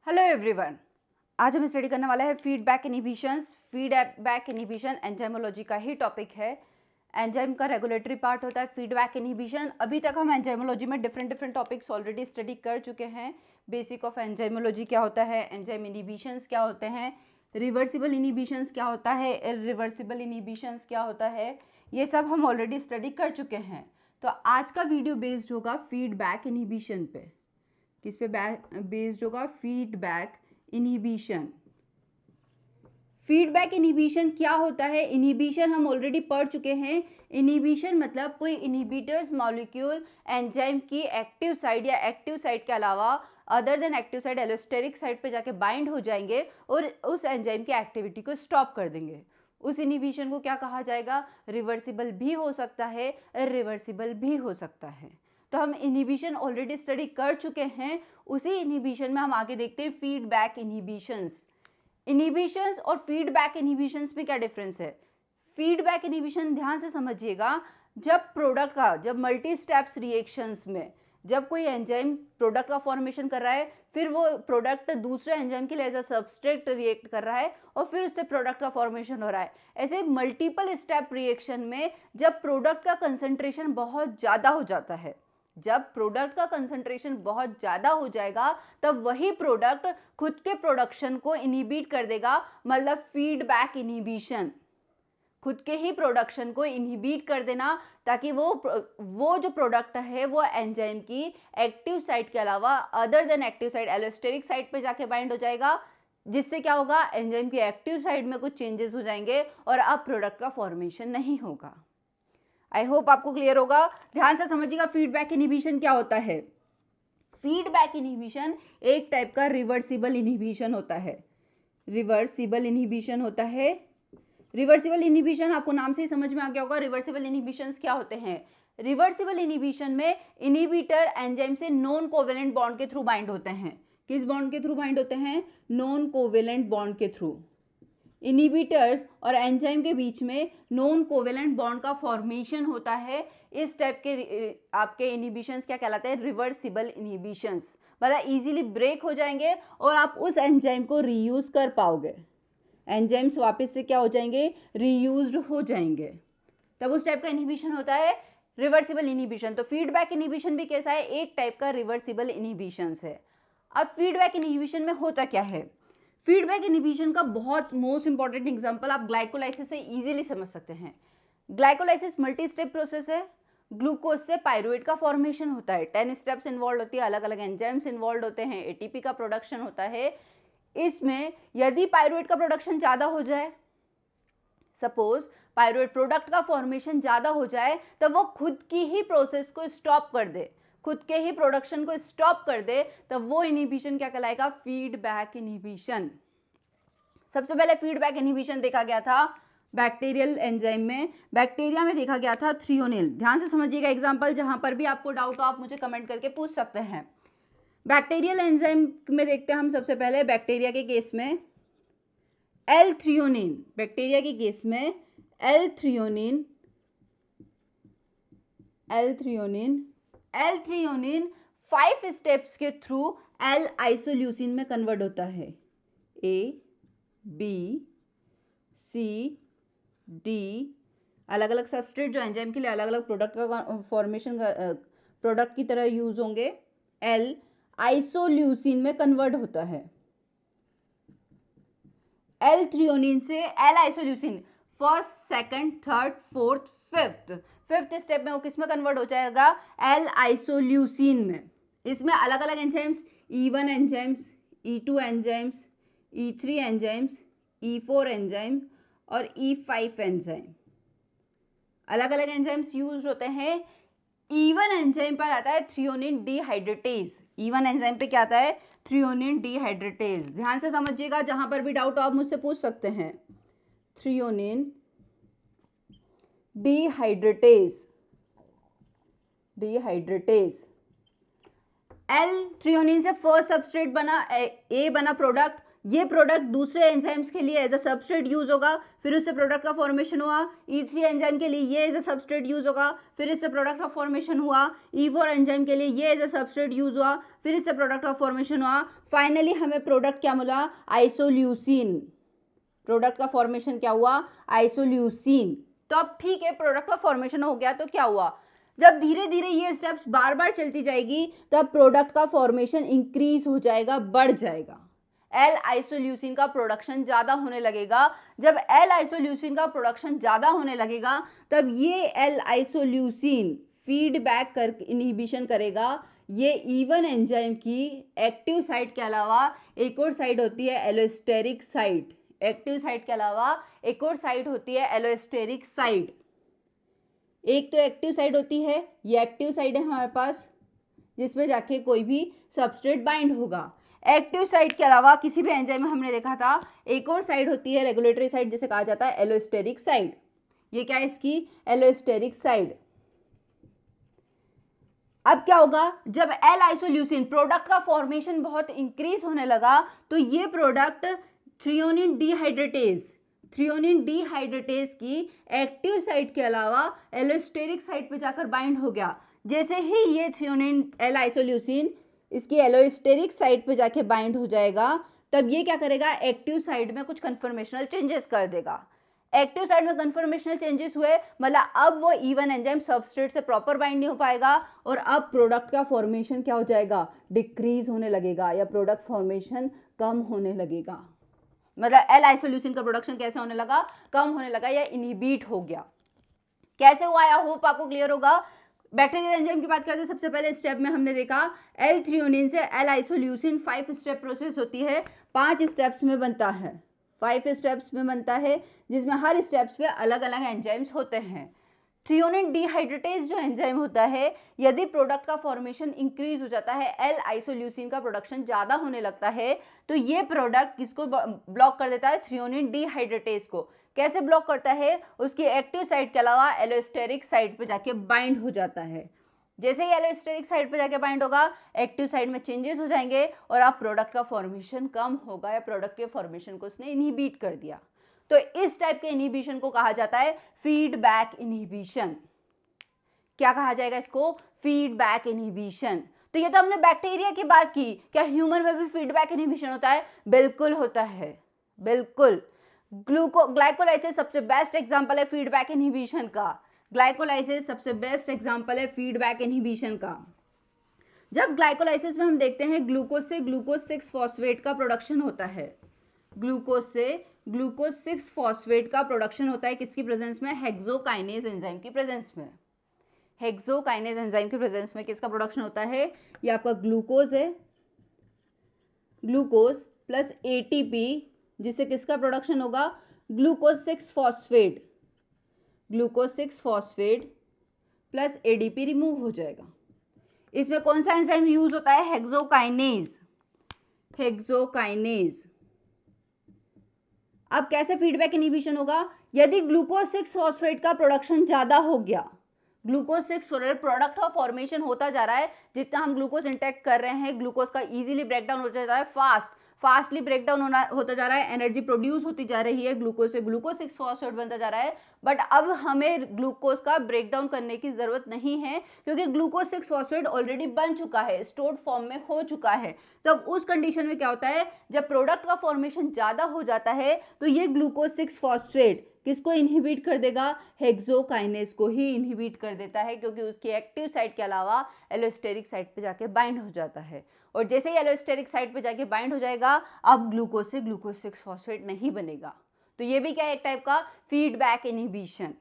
Hello everyone. आज हम study करने वाला है feedback inhibitions. Feedback inhibition enzymology का ही टॉपिक है। एंजाइम का रेगुलेटरी पार्ट होता है फीडबैक इनहिबिशन। अभी तक हम एंजाइमोलॉजी में डिफरेंट टॉपिक्स ऑलरेडी स्टडी कर चुके हैं। बेसिक ऑफ एंजाइमोलॉजी क्या होता है, एंजाइम इनहिबिशंस क्या होते हैं, रिवर्सिबल इनहिबिशंस क्या होता है, इरिवर्सिबल इनहिबिशंस क्या होता है, ये सब हम ऑलरेडी स्टडी कर चुके हैं। तो आज का वीडियो बेस्ड होगा फीडबैक इनहिबिशन पे। किस पे बेस्ड होगा? Feedback inhibition. फीडबैक इनहिबिशन क्या होता है? इनहिबिशन हम ऑलरेडी पढ़ चुके हैं। इनहिबिशन मतलब कोई इनहिबिटर्स मॉलिक्यूल एंजाइम की एक्टिव साइड या एक्टिव साइड के अलावा other than active side allosteric side पे जाके बाइंड हो जाएंगे और उस एंजाइम की एक्टिविटी को स्टॉप कर देंगे। उस इनहिबिशन को क्या कहा जाएगा? रिवर्सिबल भी हो सकता है, इरिवर्सिबल भी हो सकता है। तो हम इनहिबिशन ऑलरेडी स्टडी कर चुके हैं। उसी इनहिबिशन में हम आगे देखते हैं फीडबैक इनहिबिशंस। इनहिबिशंस और फीडबैक इनहिबिशंस में क्या डिफरेंस है? फीडबैक इनहिबिशन ध्यान से समझिएगा, जब मल्टी स्टेप्स रिएक्शंस में जब कोई एंजाइम प्रोडक्ट का फॉर्मेशन कर रहा है, फिर वो प्रोडक्ट दूसरे एंजाइम के लिए एज अ सबस्ट्रेट रिएक्ट कर रहा है और फिर उससे प्रोडक्ट का फॉर्मेशन हो रहा है। ऐसे मल्टीपल स्टेप रिएक्शन में जब प्रोडक्ट का कंसंट्रेशन बहुत ज़्यादा हो जाता है, जब प्रोडक्ट का कंसंट्रेशन बहुत ज़्यादा हो जाएगा तब वही प्रोडक्ट खुद के प्रोडक्शन को इनहिबिट कर देगा, मतलब फीडबैक इनहिबिशन। खुद के ही प्रोडक्शन को इनहिबिट कर देना ताकि वो जो प्रोडक्ट है वो एंजाइम की एक्टिव साइट के अलावा other than active site allosteric site पे जाके बाइंड हो जाएगा, जिससे क्या होगा? एंजाइम की एक्टिव साइट में कुछ चेंजेस हो जाएंगे और अब प्रोडक्ट का फॉर्मेशन नहीं होगा। आई होप आपको क्लियर होगा। ध्यान से समझिएगा फीडबैक इनहिबिशन क्या होता है। फीडबैक इनहिबिशन एक टाइप का रिवर्सिबल इनहिबिशन होता है। रिवर्सिबल इनहिबिशन होता है। रिवर्सिबल इनहिबिशन आपको नाम से ही समझ में आ गया होगा। रिवर्सिबल इनहिबिशंस क्या होते हैं? रिवर्सिबल इनहिबिशन में इनहिबिटर एंजाइम से नॉन कोवेलेंट बॉन्ड के थ्रू बाइंड होते हैं। किस बॉन्ड के थ्रू बाइंड होते हैं? नॉन कोवेलेंट बॉन्ड के थ्रू। इनहिबिटर्स और एंजाइम के बीच में नॉन कोवेलेंट बॉन्ड का फॉर्मेशन होता है। इस टाइप के आपके इनहिबिशंस क्या कहलाते हैं? Reversible inhibitions. मतलब इजीली ब्रेक हो जाएंगे और आप उस एंजाइम को रीयूज कर पाओगे। एंजाइम्स वापस से क्या हो जाएंगे? रीयूज्ड हो जाएंगे। तब उस टाइप का इनहिबिशन होता है रिवर्सिबल इनहिबिशन। तो फीडबैक इनहिबिशन भी कैसा है? एक टाइप का रिवर्सिबल इनहिबिशंस है। अब फीडबैक इनहिबिशन में होता क्या है? फीडबैक इनहिबिशन का बहुत मोस्ट इंपॉर्टेंट एग्जांपल आप ग्लाइकोलाइसिस से इजीली समझ सकते हैं। ग्लाइकोलाइसिस मल्टी स्टेप प्रोसेस है। ग्लूकोज से पायरुवेट का फॉर्मेशन होता है। 10 स्टेप्स इन्वॉल्व होती है, अलग अलग एंजाइम्स इन्वॉल्व होते हैं, एटीपी का प्रोडक्शन होता है। इसमें यदि पायरुवेट का प्रोडक्शन ज़्यादा हो जाए, सपोज पायरुवेट प्रोडक्ट का फॉर्मेशन ज़्यादा हो जाए, तब वो खुद की ही प्रोसेस को स्टॉप कर दे, खुद के ही प्रोडक्शन को स्टॉप कर दे, तब वो इनहिबिशन क्या कहलाएगा? Feedback inhibition. सबसे पहले फीडबैक इनहिबिशन देखा गया था बैक्टीरियल एंजाइम में। बैक्टीरिया में देखा गया था थ्रियोनिल। ध्यान से समझिएगा एग्जांपल, जहां पर भी आपको डाउट हो आप मुझे कमेंट करके पूछ सकते हैं। बैक्टीरियल एंजाइम में देखते हैं हम सबसे पहले बैक्टीरिया के केस में एल थ्रियोनिन। बैक्टीरिया के केस में एल थ्रियोनिन 5 स्टेप्स के थ्रू एल आइसोल्यूसिन में कन्वर्ट होता है। ए, बी, सी, डी, अलग अलग सबस्ट्रेट जो एंजाइम के लिए अलग अलग प्रोडक्ट का फॉर्मेशन प्रोडक्ट की तरह यूज होंगे। एल आइसोल्यूसिन में कन्वर्ट होता है। एल थ्रियोनिन से L isoleucine first, second, third, fourth, fifth step में वो किस में कन्वर्ट हो जाएगा? एल आइसोल्यूसिन में। इसमें अलग अलग enzymes, E1 enzymes, E2 enzymes, E3 enzymes, E4 enzyme और E5 एंजाइम, अलग अलग एंजाइम्स यूज होते हैं। E1 एंजाइम पर आता है थ्रियोनिन डीहाइड्रेटेज। E1 एंजाइम पे क्या आता है? थ्रियोनिन डीहाइड्रेटेज। ध्यान से समझिएगा, जहां पर भी डाउट हो आप मुझसे पूछ सकते हैं। थ्रियोनिन डीहाइड्रेटेज। एल थ्रियोनिन से फर्स्ट सबस्ट्रेट बना, ए बना प्रोडक्ट, ये प्रोडक्ट दूसरे एंजाइम्स के लिए एज अ सबस्ट्रेट यूज होगा, फिर उससे प्रोडक्ट का फॉर्मेशन हुआ। E3 एंजाइम के लिए ये एज अ सबस्ट्रेट यूज होगा, फिर इससे प्रोडक्ट का फॉर्मेशन हुआ। E4 एंजाइम के लिए ये एज अ सबस्ट्रेट यूज हुआ, फिर इससे प्रोडक्ट का फॉर्मेशन हुआ। फाइनली हमें प्रोडक्ट क्या मिला? आइसोल्यूसिन। प्रोडक्ट का फॉर्मेशन क्या हुआ? आइसोल्यूसिन। तो अब ठीक है, प्रोडक्ट का फॉर्मेशन हो गया, तो क्या हुआ? जब धीरे धीरे ये स्टेप्स बार बार चलती जाएगी तब प्रोडक्ट का फॉर्मेशन इंक्रीज हो जाएगा, बढ़ जाएगा। एल आइसोल्यूसिन का प्रोडक्शन ज्यादा होने लगेगा। जब एल आइसोल्यूसिन का प्रोडक्शन ज्यादा होने लगेगा तब ये एल आइसोल्यूसिन फीडबैक कर इनहिबिशन करेगा। ये E1 एंजाइम की एक्टिव साइट के अलावा एक और साइट होती है एलोस्टेरिक साइट। एक्टिव साइट के अलावा एक और साइट होती है एलोस्टेरिक साइट। एक तो एक्टिव साइट होती है, ये एक्टिव साइट है हमारे पास, जिसमें जाके कोई भी सबस्ट्रेट बाइंड होगा। एक्टिव साइट के अलावा किसी भी एंजाइम में हमने देखा था एक और साइट होती है रेगुलेटरी साइट, जिसे कहा जाता है एलोस्टेरिक साइट। ये क्या है इसकी? Allosteric site. अब क्या होगा? जब एल आइसोल्यूसिन प्रोडक्ट का फॉर्मेशन बहुत इंक्रीज होने लगा तो ये प्रोडक्ट थ्रियोनिन डिहाइड्रेटेज की एक्टिव साइट के अलावा एलोस्टेरिक साइट पे जाकर बाइंड हो गया। जैसे ही ये थ्रियोनिन एल आइसोल्यूसिन इसकी एलोस्टेरिक साइट पे जाके बाइंड हो जाएगा तब ये क्या करेगा? एक्टिव साइट में कुछ कन्फर्मेशनल चेंजेस कर देगा। एक्टिव साइट में कन्फर्मेशनल चेंजेस हुए मतलब अब वो E1 एंजाइम सबस्ट्रेट से प्रॉपर बाइंड नहीं हो पाएगा और अब प्रोडक्ट का फॉर्मेशन क्या हो जाएगा? डिक्रीज होने लगेगा या प्रोडक्ट फॉर्मेशन कम होने लगेगा। मतलब एल आइसोल्यूसिन का प्रोडक्शन कैसे होने लगा? कम होने लगा या इनहिबिट हो गया। कैसे हुआ? आई होप आपको क्लियर होगा। बैक्टीरियल एंजाइम की बात करते हैं, सबसे पहले स्टेप में हमने देखा एल थ्रियोनिन से एल आइसोल्यूसिन 5 स्टेप प्रोसेस होती है, 5 स्टेप्स में बनता है, 5 स्टेप्स में बनता है, जिसमें हर स्टेप्स पे अलग अलग एंजाइम्स होते हैं। थ्रियोनिन डिहाइड्रेटेज जो एंजाइम होता है, यदि प्रोडक्ट का फॉर्मेशन इंक्रीज हो जाता है, एल आइसोल्यूसिन का प्रोडक्शन ज़्यादा होने लगता है, तो ये प्रोडक्ट किसको ब्लॉक कर देता है? थ्रियोनिन डिहाइड्रेटेज को। कैसे ब्लॉक करता है? उसकी एक्टिव साइट के अलावा एलोस्टेरिक साइट पे जाके बाइंड हो जाता है। जैसे ही एलोस्टेरिक साइट पे जाके बाइंड होगा, एक्टिव साइट में चेंजेस हो जाएंगे और अब प्रोडक्ट का फॉर्मेशन कम होगा या प्रोडक्ट के फॉर्मेशन को उसने इनहिबिट कर दिया। तो इस टाइप के इनहिबिशन को कहा जाता है फीडबैक इनहिबिशन। क्या कहा जाएगा इसको? Feedback inhibition. तो ये तो हमने बैक्टीरिया की बात की, क्या ह्यूमन में भी फीडबैक इनहिबिशन होता है? बिल्कुल होता है, बिल्कुल। ग्लाइकोलाइसिस सबसे बेस्ट एग्जांपल है फीडबैक इनहिबिशन का। ग्लाइकोलाइसिस सबसे बेस्ट एग्जांपल है फीडबैक इनहिबिशन का। जब ग्लाइकोलाइसिस में हम देखते हैं ग्लूकोज से ग्लूकोज 6 फॉस्फेट का प्रोडक्शन होता है, ग्लूकोज से ग्लूकोज 6 फॉस्फेट का प्रोडक्शन होता है किसकी प्रेजेंस में? हेक्सोकाइनेज एंजाइम की प्रेजेंस में। हेक्सोकाइनेज एंजाइम की प्रेजेंस में किसका प्रोडक्शन होता है? ये आपका ग्लूकोज है, ग्लूकोज प्लस एटीपी, जिससे किसका प्रोडक्शन होगा? Glucose 6 phosphate, glucose 6 phosphate plus ADP remove हो जाएगा। इसमें कौन सा एंजाइम यूज होता है? Hexokinase, hexokinase. अब कैसे फीडबैक इनहिबिशन होगा? यदि ग्लूकोज 6 फॉस्फेट का प्रोडक्शन ज्यादा हो गया, ग्लूकोज 6 प्रोडक्ट का फॉर्मेशन होता जा रहा है, जितना हम ग्लूकोज इंटेक कर रहे हैं ग्लूकोज का इजीली ब्रेकडाउन होता जा रहा है, फास्टली ब्रेकडाउन होता जा रहा है, एनर्जी प्रोड्यूस होती जा रही है, ग्लूकोज से ग्लूकोज 6 फॉस्फेट बनता जा रहा है। बट अब हमें ग्लूकोज का ब्रेकडाउन करने की जरूरत नहीं है, क्योंकि ग्लूकोज 6 फॉस्फेट ऑलरेडी बन चुका है, स्टोर्ड फॉर्म में हो चुका है। तब उस कंडीशन में क्या होता है? जब प्रोडक्ट का फॉर्मेशन ज्यादा हो जाता है तो ये ग्लूकोज 6 फॉस्फेट किसको इनहिबिट कर देगा? हेक्सोकाइनेज को ही इनहिबिट कर देता है, क्योंकि उसकी एक्टिव साइट के अलावा एलोस्टेरिक साइट पे जाके बाइंड हो जाता है। और जैसे ही एलोस्टेरिक साइट पे जाके बाइंड हो जाएगा, अब ग्लूकोज से ग्लूकोज 6 फॉस्फेट नहीं बनेगा। तो ये भी क्या है? एक टाइप का फीडबैक इनहिबिशन।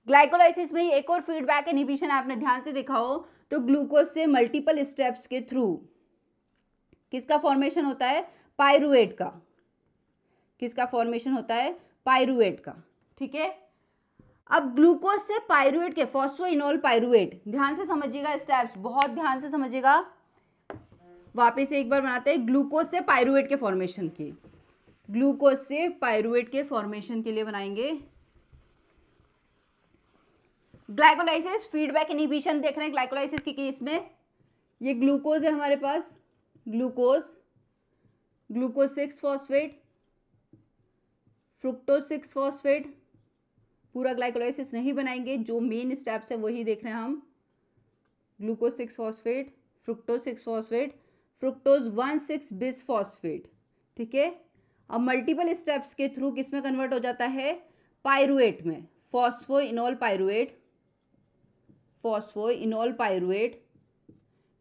ग्लाइकोलाइसिस में ही एक और फीडबैक इनहिबिशन आपने ध्यान से देखा हो तो ग्लूकोज से मल्टीपल स्टेप्स के थ्रू किसका फॉर्मेशन होता है? पाइरुवेट का। किसका फॉर्मेशन होता है? पाइरुवेट का। ठीक है, अब ग्लूकोज से पाइरुवेट के फॉस्फोइनोल पाइरुवेट, ध्यान से समझिएगा स्टेप्स, बहुत ध्यान से समझिएगा। वापस से एक बार बनाते हैं ग्लूकोज से पाइरुवेट के फॉर्मेशन की, ग्लूकोज से पाइरुवेट के फॉर्मेशन के लिए बनाएंगे ग्लाइकोलाइसिस। फीडबैक इनहिबिशन देख रहे हैं ग्लाइकोलाइसिस के केस में। ये ग्लूकोज है हमारे पास, glucose glucose 6 phosphate, fructose 6 phosphate. पूरा ग्लाइकोलाइसिस नहीं बनाएंगे, जो मेन स्टेप्स है वही देख रहे हैं हम। Glucose 6 phosphate, fructose 6 phosphate, fructose 1,6 bis phosphate. ठीक है, अब मल्टीपल स्टेप्स के थ्रू किस में कन्वर्ट हो जाता है? पायरुएट में, फॉस्फोइनोल पायरुएट। फॉस्फोइनोल पायरुएट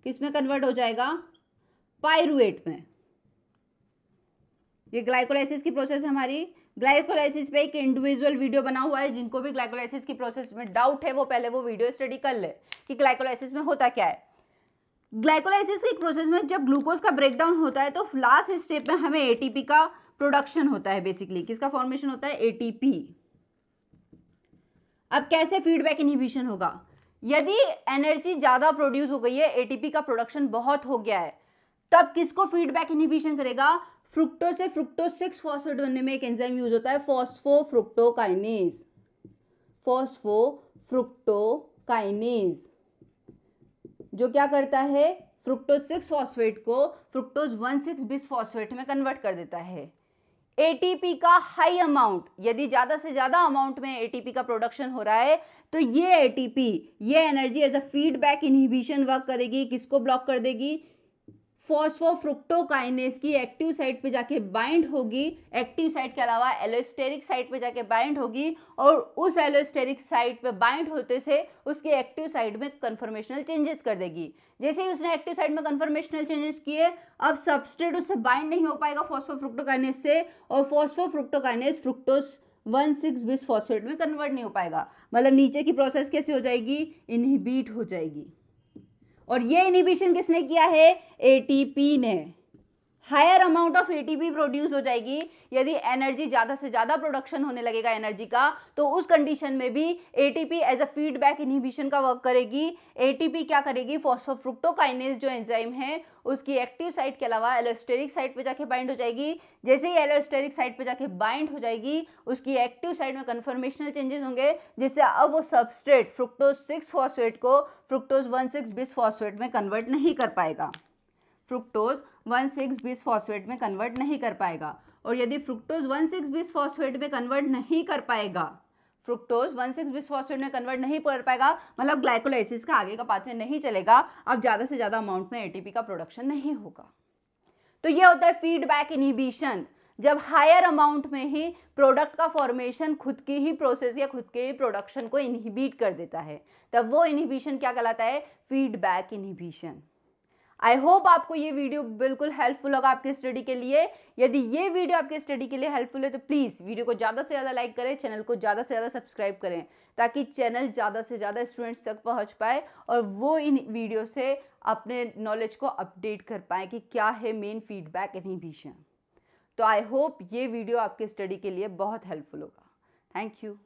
किस में कन्वर्ट हो जाएगा? पायरुएट में। ये ग्लाइकोलाइसिस की प्रोसेस है हमारी। ग्लाइकोलाइसिस पे एक इंडिविजुअल वीडियो बना हुआ है, जिनको भी ग्लाइकोलाइसिस की प्रोसेस में डाउट है वो पहले वो वीडियो स्टडी कर ले कि ग्लाइकोलाइसिस में होता क्या है। ग्लाइकोलाइसिस की प्रोसेस में जब ग्लूकोज का ब्रेकडाउन होता है तो लास्ट स्टेप में हमें एटीपी का प्रोडक्शन होता है। बेसिकली किसका फॉर्मेशन होता है? एटीपी। अब कैसे फीडबैक इनहिबिशन होगा? यदि एनर्जी ज्यादा प्रोड्यूस हो गई है, एटीपी का प्रोडक्शन बहुत हो गया है, तब किसको फीडबैक इनहिबिशन करेगा? फ्रुक्टोज से फ्रुक्टोज 6 फॉस्फेट बनने में एक एंजाइम यूज होता है, फॉस्फोफ्रुक्टोकाइनेज। फॉस्फोफ्रुक्टोकाइनेज जो क्या करता है? फ्रुक्टोज 6 फॉस्फेट को फ्रुक्टोज 1,6 बिस फॉस्फेट में कन्वर्ट कर देता है। एटीपी का हाई अमाउंट, यदि ज्यादा से ज्यादा अमाउंट में एटीपी का प्रोडक्शन हो रहा है तो ये एटीपी, ये energy as a feedback inhibition work करेगी। किसको ब्लॉक कर देगी? फॉस्फोफ्रुक्टोकाइनेज की एक्टिव साइट पे जाके बाइंड होगी। एक्टिव साइट के अलावा एलोस्टेरिक साइट पे जाके बाइंड होगी, और उस एलोस्टेरिक साइट पे बाइंड होते से उसकी एक्टिव साइट में कन्फर्मेशनल चेंजेस कर देगी। जैसे ही उसने एक्टिव साइट में कन्फर्मेशनल चेंजेस किए, अब सबस्ट्रेट उससे बाइंड नहीं हो पाएगा फॉस्फोफ्रुक्टोकाइनेज से, और फॉस्फोफ्रुक्टोकाइनेज फ्रुक्टोज 1,6 बिस फॉस्फेट में कन्वर्ट नहीं हो पाएगा। मतलब नीचे की प्रोसेस कैसे हो जाएगी? इनहिबिट हो जाएगी। और ये इनहिबिशन किसने किया है? एटीपी ने। Higher amount of ATP produce हो जाएगी। यदि एनर्जी ज्यादा से ज्यादा प्रोडक्शन होने लगेगा एनर्जी का, तो उस कंडीशन में भी ATP as a feedback inhibition का वर्क करेगी। एटीपी क्या करेगी? फॉस्फोफ्रुक्टोकाइनेज जो एंजाइम है उसकी एक्टिव साइट के अलावा एलोस्टेरिक साइट पे जाके बाइंड हो जाएगी। जैसे ही एलोस्टेरिक साइट पे जाके बाइंड हो जाएगी, उसकी एक्टिव साइट में कन्फर्मेशनल चेंजेस होंगे, जिससे अब वो सबस्ट्रेट फ्रुक्टोज 6 फॉस्फेट को फ्रुक्टोज 1,6 बिस फॉस्फेट में कन्वर्ट नहीं कर पाएगा। फ्रुक्टोज 1,6 बिस फॉस्फेट में कन्वर्ट नहीं कर पाएगा। और यदि फ्रुक्टोज 1,6 बिस फॉस्फेट में कन्वर्ट नहीं कर पाएगा, फ्रुक्टोज 1,6 बिस फॉस्फेट में कन्वर्ट नहीं कर पाएगा, मतलब ग्लाइकोलाइसिस का आगे का पाथवे नहीं चलेगा। अब ज्यादा से ज्यादा अमाउंट में एटीपी का प्रोडक्शन नहीं होगा। तो ये होता है फीडबैक इनहिबिशन। जब हायर अमाउंट में ही प्रोडक्ट का फॉर्मेशन खुद की ही प्रोसेस या खुद के ही प्रोडक्शन को इनहिबिट कर देता है, तब वो इनहिबिशन क्या कहलाता है? Feedback inhibition. आई होप आपको ये वीडियो बिल्कुल हेल्पफुल होगा आपके स्टडी के लिए। यदि ये वीडियो आपके स्टडी के लिए हेल्पफुल है तो प्लीज़ वीडियो को ज़्यादा से ज़्यादा लाइक करें, चैनल को ज़्यादा से ज़्यादा सब्सक्राइब करें, ताकि चैनल ज़्यादा से ज़्यादा स्टूडेंट्स तक पहुंच पाए और वो इन वीडियो से अपने नॉलेज को अपडेट कर पाए कि क्या है मेन फीडबैक इनहिबिशन। तो आई होप ये वीडियो आपके स्टडी के लिए बहुत हेल्पफुल होगा। Thank you.